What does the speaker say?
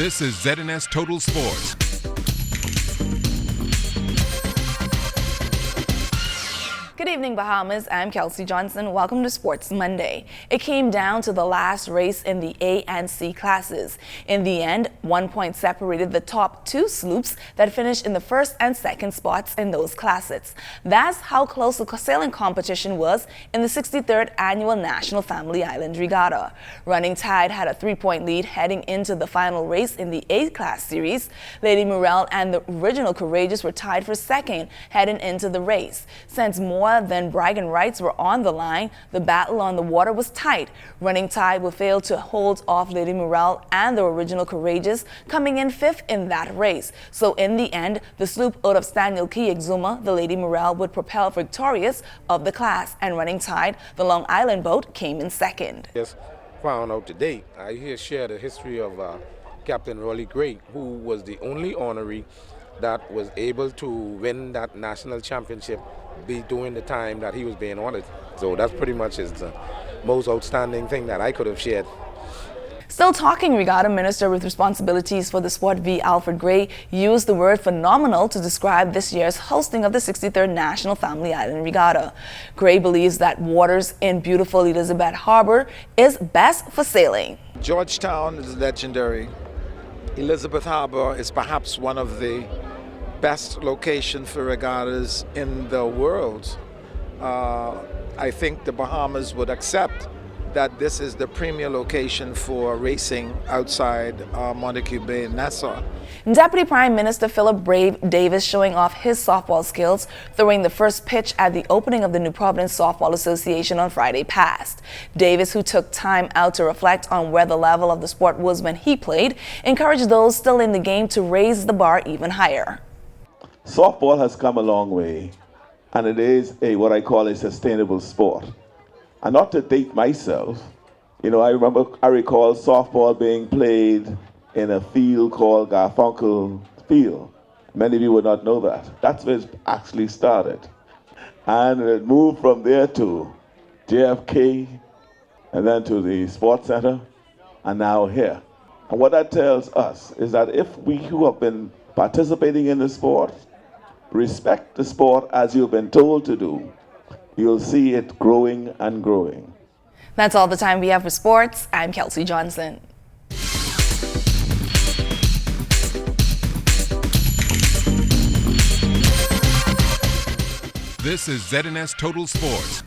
This is ZNS Total Sports. Good evening, Bahamas. I'm Kelsey Johnson. Welcome to Sports Monday. It came down to the last race in the A and C classes. In the end, 1 point separated the top two sloops that finished in the first and second spots in those classes. That's how close the sailing competition was in the 63rd Annual National Family Island Regatta. Running Tide had a 3-point lead heading into the final race in the A class series. Lady Morel and the Original Courageous were tied for second heading into the race. Since more than bragging rights were on the line, the battle on the water was tight. Running Tide would fail to hold off Lady Morel and the Original Courageous, coming in fifth in that race. So in the end, the sloop out of Staniel Key Exuma, the Lady Morel, would propel victorious of the class, and Running Tide, the Long Island boat, came in second. Just found out today, I here share the history of Captain Rolly Gray, who was the only honoree that was able to win that national championship during the time that he was being honored. So that's pretty much the most outstanding thing that I could have shared. Still talking, Regatta Minister with responsibilities for the sport V. Alfred Gray used the word phenomenal to describe this year's hosting of the 63rd National Family Island Regatta. Gray believes that waters in beautiful Elizabeth Harbor is best for sailing. Georgetown is legendary. Elizabeth Harbor is perhaps one of the best location for regattas in the world. I think the Bahamas would accept that this is the premier location for racing outside Montague Bay and Nassau. Deputy Prime Minister Philip Brave Davis showing off his softball skills, throwing the first pitch at the opening of the New Providence Softball Association on Friday past. Davis, who took time out to reflect on where the level of the sport was when he played, encouraged those still in the game to raise the bar even higher. Softball has come a long way, and it is what I call a sustainable sport. And not to date myself, I recall softball being played in a field called Garfunkel Field. Many of you would not know that. That's where it actually started. And it moved from there to JFK, and then to the Sports Center, and now here. And what that tells us is that if we who have been participating in the sport respect the sport as you've been told to do, you'll see it growing and growing. That's all the time we have for sports. I'm Kelsey Johnson. This is ZNS Total Sports.